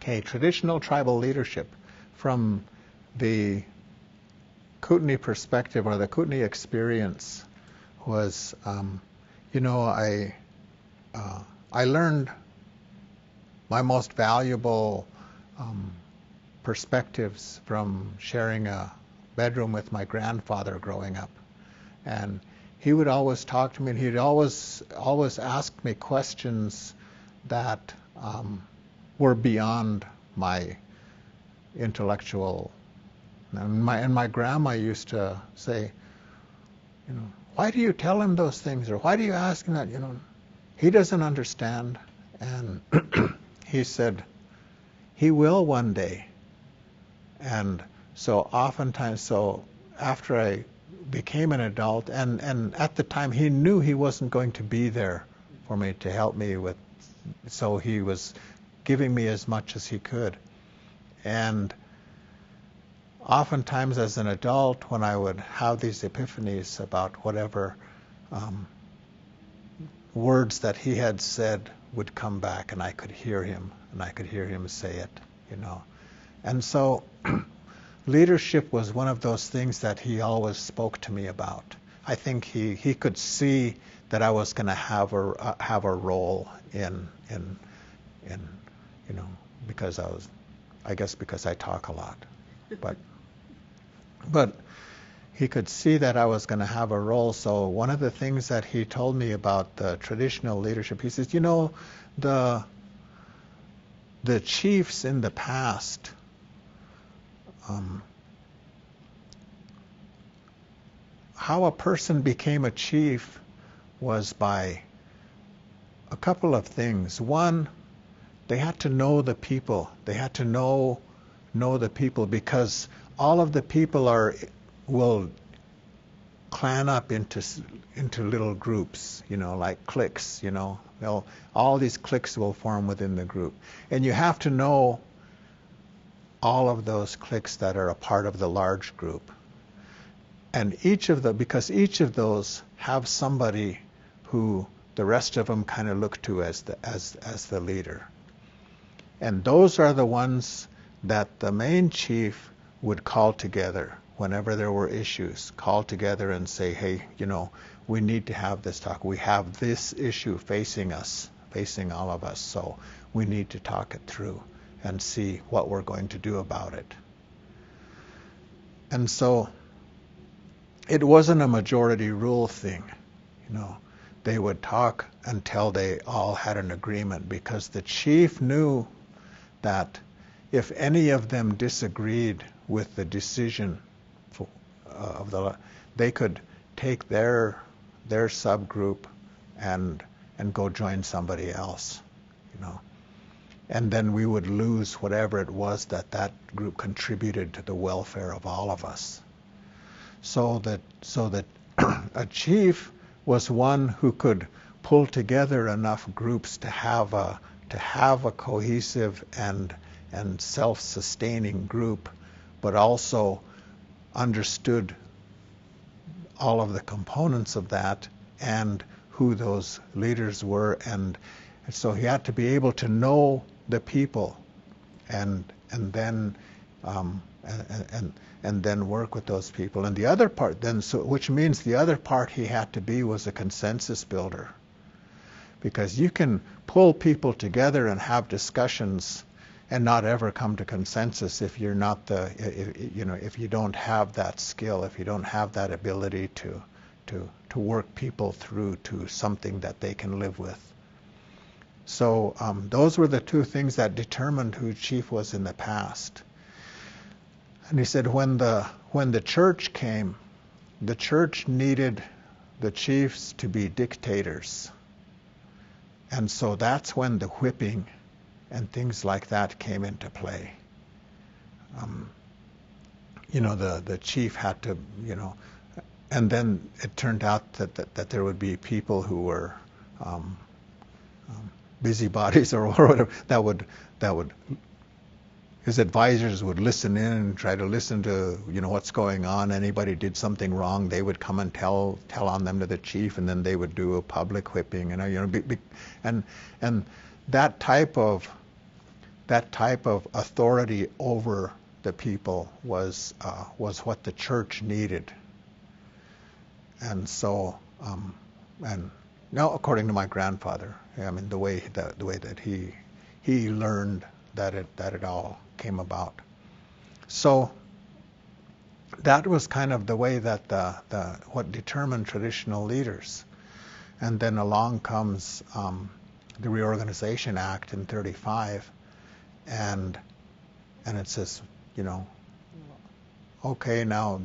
Okay, traditional tribal leadership from the Kootenai perspective or the Kootenai experience was, I learned my most valuable perspectives from sharing a bedroom with my grandfather growing up. And he would always talk to me, and he'd always ask me questions that were beyond my intellectual. And my grandma used to say, why do you tell him those things, or why do you ask him that? He doesn't understand. And he said, he will one day. And so oftentimes, after I became an adult, and at the time he knew he wasn't going to be there for me to help me with, so he was giving me as much as he could. And oftentimes as an adult, when I would have these epiphanies about whatever words that he had said would come back, and I could hear him, say it, And so leadership was one of those things that he always spoke to me about. I think he could see that I was going to have a role in because because I talk a lot, but he could see that I was going to have a role. So one of the things that he told me about the traditional leadership, he says, the chiefs in the past, how a person became a chief was by a couple of things. One, they had to know the people. They had to know the people, because all of the people will clan up into little groups, like cliques, all these cliques will form within the group. And you have to know all of those cliques that are a part of the large group. And because each of those have somebody who the rest of them kind of look to as the leader. And those are the ones that the main chief would call together whenever there were issues, call together and say, hey, we need to have this talk. We have this issue facing all of us, so we need to talk it through and see what we're going to do about it. And so it wasn't a majority rule thing. They would talk until they all had an agreement, because the chief knew that if any of them disagreed with the decision they could take their subgroup and go join somebody else, and then we would lose whatever it was that group contributed to the welfare of all of us. So that a chief was one who could pull together enough groups to have a cohesive and self-sustaining group, but also understood all of the components of that and who those leaders were, and so he had to be able to know the people and then work with those people. And the other part which means the other part he had to be was a consensus builder, because you can pull people together and have discussions and not ever come to consensus if you're not if you don't have that skill, if you don't have that ability to work people through to something that they can live with. So those were the two things that determined who chief was in the past. And he said when the church came, the church needed the chiefs to be dictators. And so that's when the whipping and things like that came into play. The chief had to, and then it turned out that there would be people who were busybodies or whatever that would his advisors would listen in and try to listen to what's going on. Anybody did something wrong, they would come and tell on them to the chief, and then they would do a public whipping. And that type of that type of authority over the people was what the church needed. And so, and now, according to my grandfather, I mean the way that he learned that it all came about. So that was kind of the way that what determined traditional leaders. And then along comes the Reorganization Act in '35, and it says, okay, now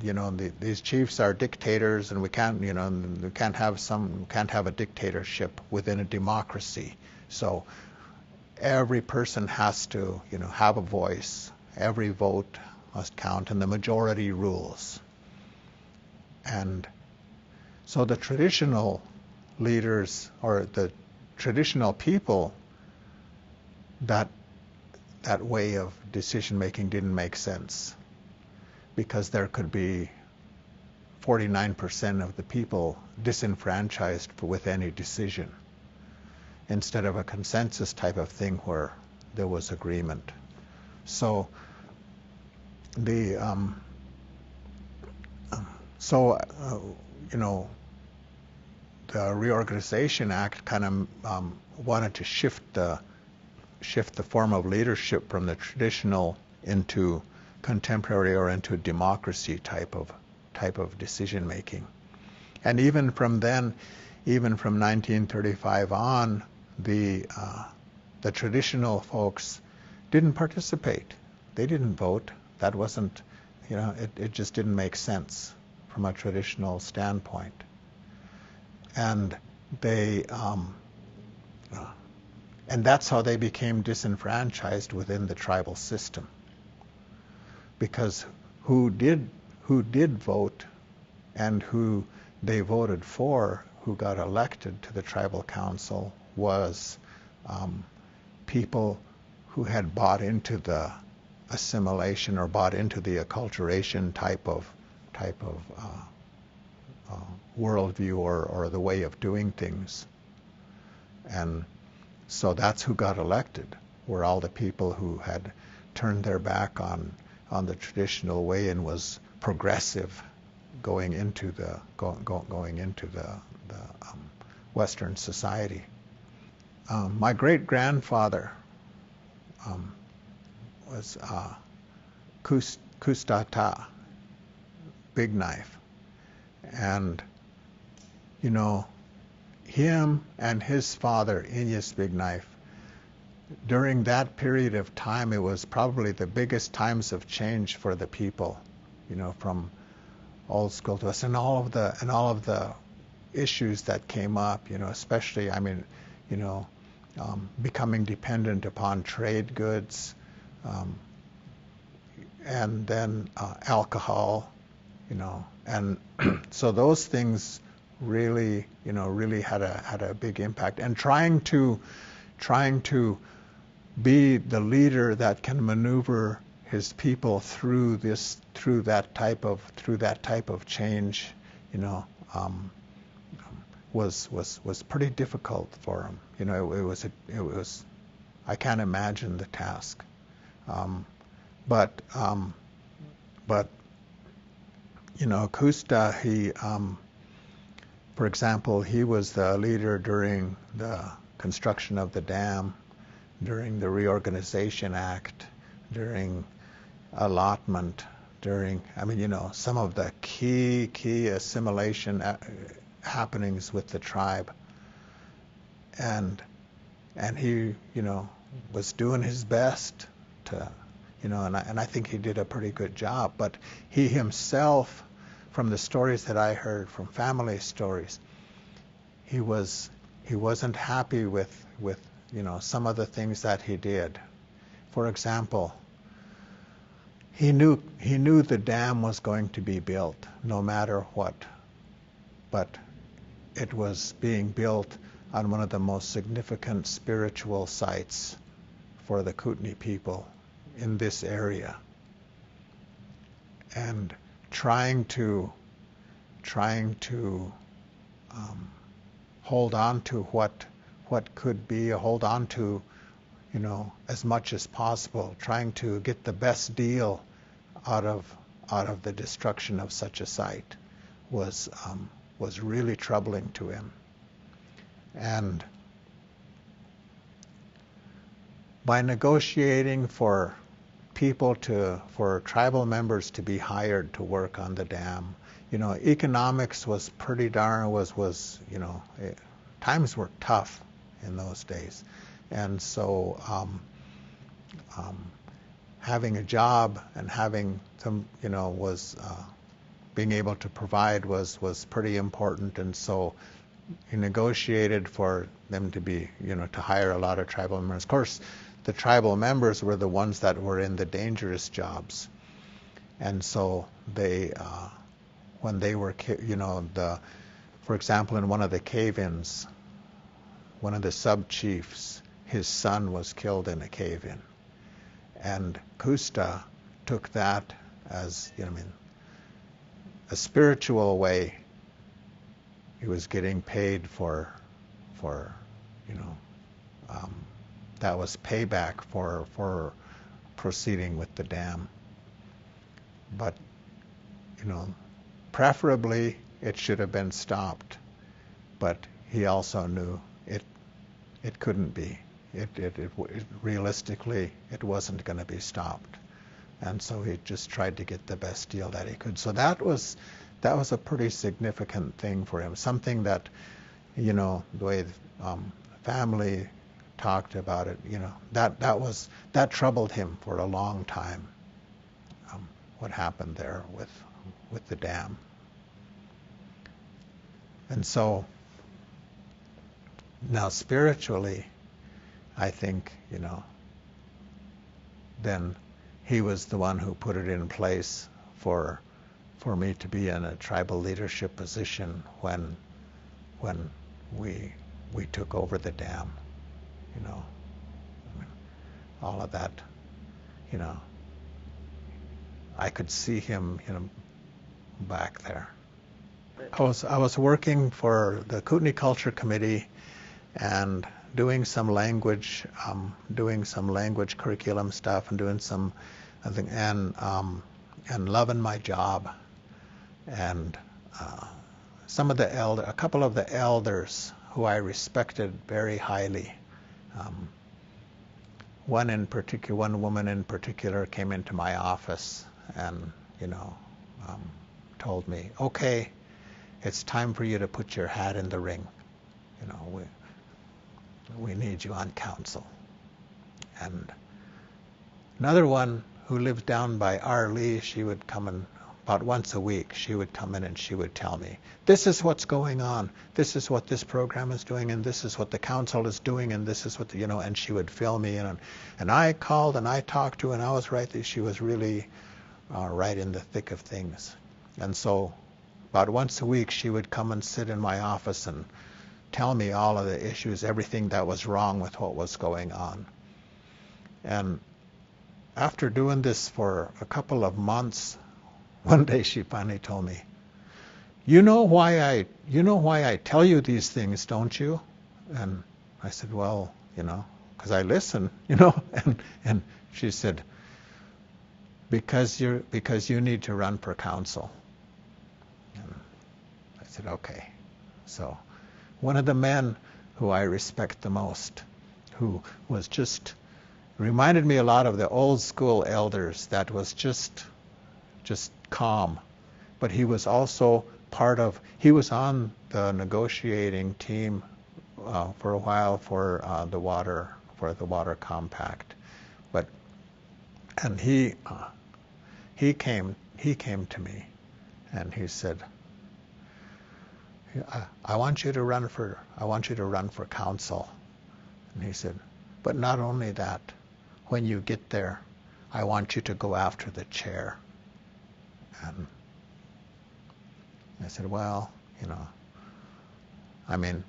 these chiefs are dictators, and we can't have a dictatorship within a democracy. So every person has to have a voice. Every vote must count, and the majority rules. And so the traditional leaders, or the traditional people, that way of decision making didn't make sense, because there could be 49% of the people disenfranchised with any decision, instead of a consensus type of thing where there was agreement. So the the Reorganization Act kind of wanted to shift the form of leadership from the traditional into contemporary, or into democracy type of decision making. And even from then, even from 1935 on, the traditional folks didn't participate. They didn't vote. That wasn't, it just didn't make sense from a traditional standpoint. And they, and that's how they became disenfranchised within the tribal system. Because who did vote, and who they voted for, who got elected to the tribal council, was people who had bought into the assimilation, or bought into the acculturation type of worldview, or the way of doing things. And so that's who got elected, were all the people who had turned their back on the traditional way and was progressive going into the Western society. My great grandfather was Kustata, Big Knife, and him and his father, Inyas Big Knife, during that period of time, it was probably the biggest times of change for the people, from old school to us, and all of the issues that came up, especially, becoming dependent upon trade goods, and then alcohol, and so those things really had a big impact. And trying to be the leader that can maneuver his people through that type of change, was pretty difficult for him. It was I can't imagine the task. But Kusta, he, for example, he was the leader during the construction of the dam, during the Reorganization Act, during allotment, during, some of the key assimilation happenings with the tribe. And he, was doing his best to, and I think he did a pretty good job. But he himself, from the stories that I heard, from family stories, he wasn't happy with some of the things that he did. For example, he knew the dam was going to be built no matter what, but it was being built on one of the most significant spiritual sites for the Kootenai people in this area, and trying to hold on to what could be, hold on to as much as possible, trying to get the best deal out of the destruction of such a site was really troubling to him. And by negotiating for tribal members to be hired to work on the dam, economics was pretty times were tough in those days. And so having a job and having some, being able to provide was pretty important. And so he negotiated for them to be, to hire a lot of tribal members. Of course, the tribal members were the ones that were in the dangerous jobs. And so they, when they were, for example, in one of the cave-ins, one of the sub-chiefs, his son was killed in a cave-in. And Kusta took that as, a spiritual way. He was getting paid for that was payback for proceeding with the dam. But, preferably it should have been stopped. But he also knew it couldn't be. Realistically, it wasn't going to be stopped. And so he just tried to get the best deal that he could. So that was a pretty significant thing for him. Something that, the way the family talked about it, that troubled him for a long time. What happened there with the dam. And so now spiritually, I think, then he was the one who put it in place for me to be in a tribal leadership position when we took over the dam. All of that, I could see him, back there. I was working for the Kootenai Culture Committee and doing some language curriculum stuff and doing some, and loving my job. And a couple of the elders who I respected very highly. One woman in particular came into my office and, told me, okay, it's time for you to put your hat in the ring. We need you on council. And another one who lived down by Arlee, she would come in about once a week. She would come in and she would tell me, this is what's going on. This is what this program is doing, and this is what the council is doing, and this is what and she would fill me in. And I called and I talked to her, and I was right. She was really right in the thick of things. And so about once a week, she would come and sit in my office and tell me all of the issues, everything that was wrong with what was going on. And after doing this for a couple of months, one day she finally told me, you know why I tell you these things, don't you? And I said, well, because I listen, and she said, because you need to run for council. And I said, okay. So one of the men who I respect the most, who was just reminded me a lot of the old school elders, that was just calm, but he was also he was on the negotiating team for a while for the water compact, and he came to me and he said, I want you to run for council. And he said, but not only that, when you get there, I want you to go after the chair. And I said, well, the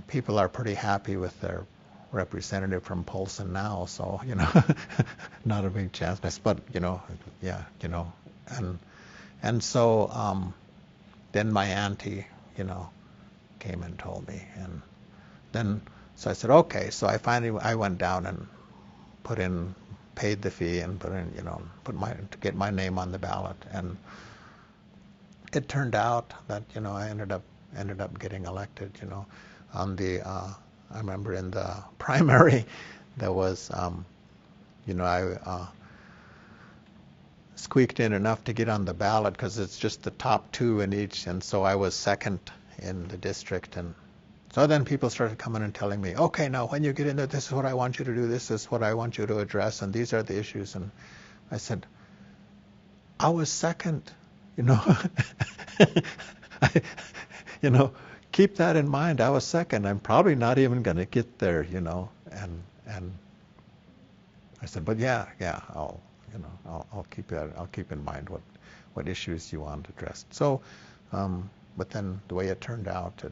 people are pretty happy with their representative from Polson now, so, not a big chance. But, and so then my auntie, came and told me. And then, so I said, okay. So I went down and paid the fee and put in, to get my name on the ballot. And it turned out that, I ended up getting elected, on the, I remember in the primary, there was, I squeaked in enough to get on the ballot because it's just the top two in each, and so I was second in the district. And so then people started coming and telling me, okay, now when you get in there, this is what I want you to do, this is what I want you to address, and these are the issues. And I said, I was second, keep that in mind. I was second. I'm probably not even going to get there, and I said, but yeah, I'll keep that. I'll keep in mind what issues you want addressed. So, but then the way it turned out,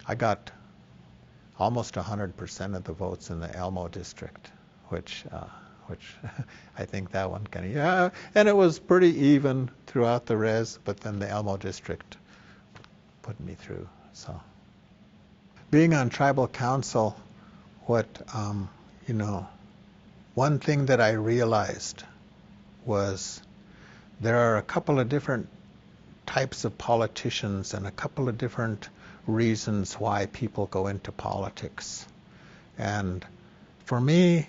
I got almost 100% of the votes in the Elmo district, which I think that one and it was pretty even throughout the res, but then the Elmo district put me through. So, being on tribal council, one thing that I realized was there are a couple of different types of politicians and a couple of different reasons why people go into politics. And for me,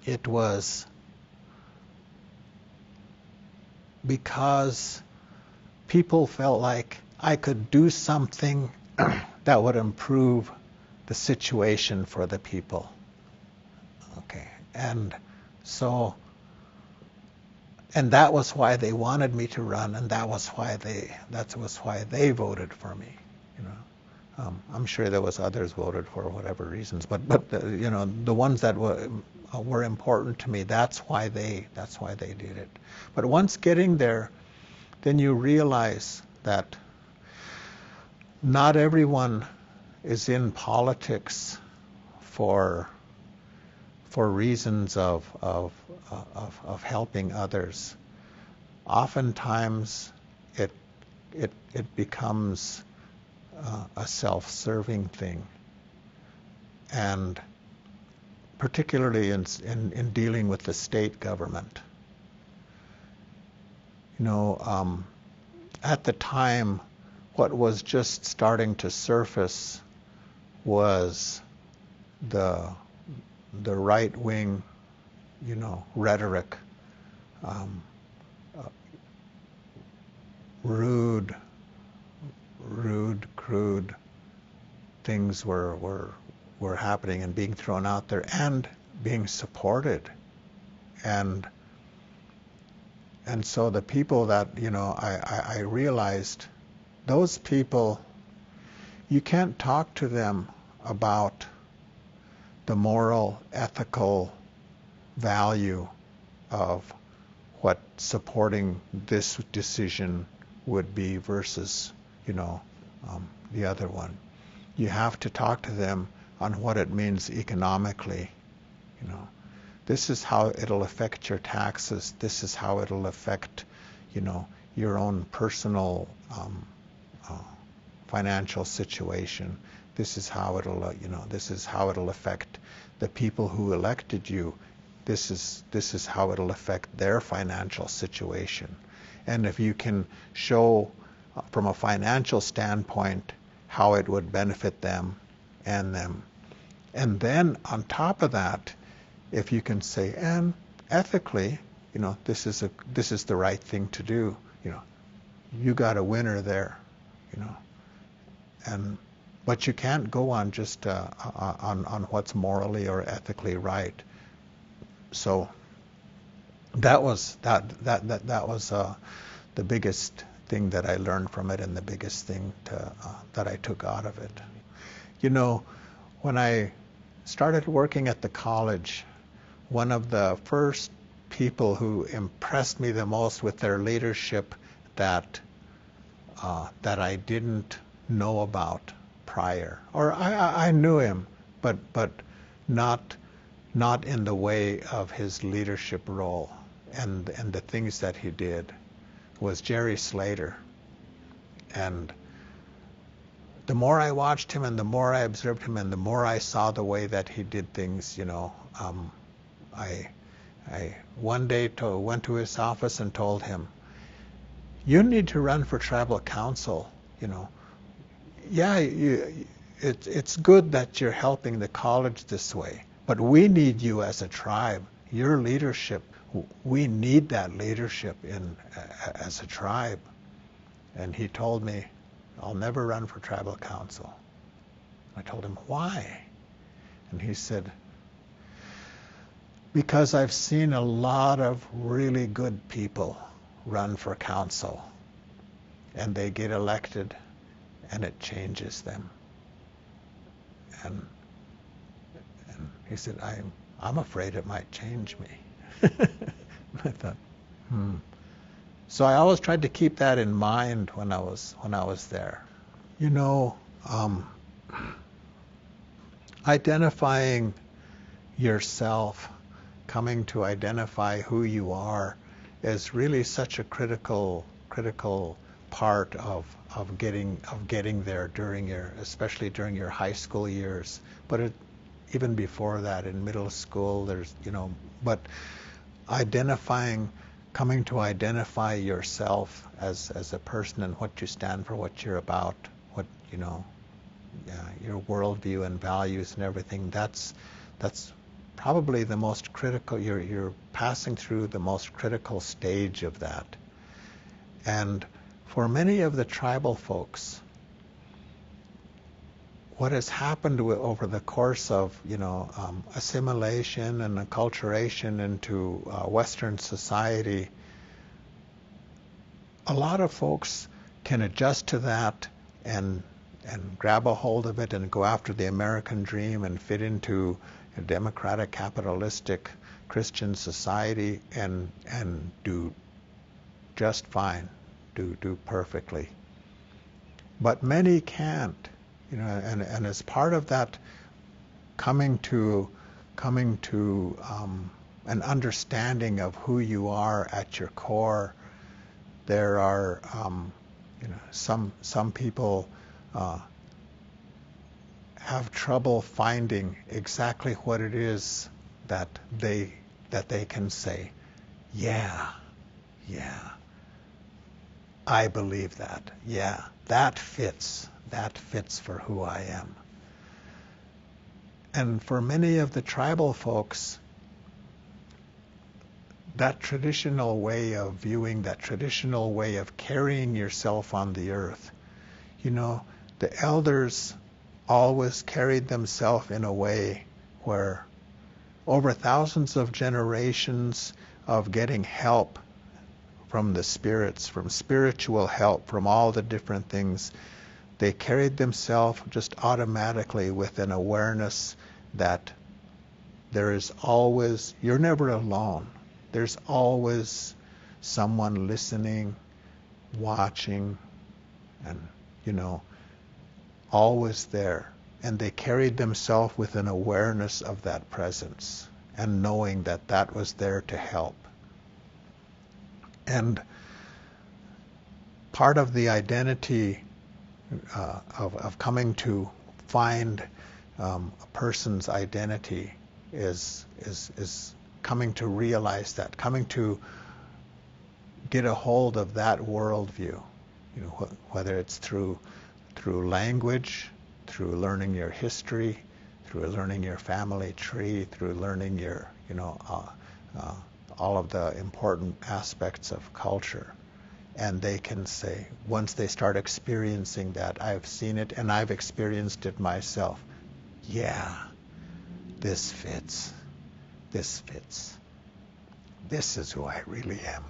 it was because people felt like I could do something that would improve the situation for the people. Okay, and so, and that was why they wanted me to run, and that was why they voted for me. I'm sure there was others voted for whatever reasons, but the ones that were important to me, that's why they did it. But once getting there, then you realize that not everyone is in politics for reasons of helping others. Oftentimes, it becomes a self-serving thing, and particularly in dealing with the state government. At the time, what was just starting to surface was the right-wing, rhetoric, rude, crude things were happening and being thrown out there and being supported, and so the people that I realized, those people, you can't talk to them about the moral, ethical value of what supporting this decision would be versus, the other one. You have to talk to them on what it means economically. This is how it'll affect your taxes. This is how it'll affect, your own personal financial situation. This is how it'll affect the people who elected you. This is how it'll affect their financial situation. And if you can show from a financial standpoint how it would benefit them, and then on top of that, if you can say, and ethically, this is the right thing to do, you got a winner there, but you can't go on just on what's morally or ethically right. So that was the biggest thing that I learned from it, and the biggest thing that I took out of it. When I started working at the college, one of the first people who impressed me the most with their leadership that I didn't know about prior, or I knew him, but not in the way of his leadership role and the things that he did, was Jerry Slater. And the more I watched him and the more I observed him and the more I saw the way that he did things, I one day went to his office and told him, you need to run for tribal council. Yeah, it's good that you're helping the college this way, but we need you as a tribe. Your leadership, we need that leadership as a tribe. And he told me, I'll never run for tribal council. I told him, why? And he said, because I've seen a lot of really good people run for council, and they get elected, and it changes them. And he said, I'm afraid it might change me. I thought, So I always tried to keep that in mind when I was there. Identifying yourself, coming to identify who you are, is really such a critical part of getting there especially during your high school years. But even before that, in middle school, but coming to identify yourself as a person and what you stand for, what you're about, your worldview and values and everything. That's probably the most critical. You're passing through the most critical stage of that. And for many of the tribal folks, what has happened over the course of assimilation and acculturation into Western society, a lot of folks can adjust to that and grab a hold of it and go after the American dream and fit into a democratic, capitalistic, Christian society and do just fine, do perfectly. But many can't. And as part of that coming to an understanding of who you are at your core, there are some people have trouble finding exactly what it is that they can say, yeah, I believe that, yeah, that fits for who I am. And for many of the tribal folks, that traditional way of viewing, that traditional way of carrying yourself on the earth, the elders always carried themselves in a way where over thousands of generations of getting help from the spirits, from spiritual help, from all the different things, they carried themselves just automatically with an awareness that you're never alone. There's always someone listening, watching, and, always there. And they carried themselves with an awareness of that presence and knowing that was there to help. And part of the identity of coming to find a person's identity is coming to realize that, coming to get a hold of that worldview, whether it's through language, through learning your history, through learning your family tree, through learning your, all of the important aspects of culture. And they can say, once they start experiencing that, I've seen it and I've experienced it myself. Yeah, this fits. This is who I really am.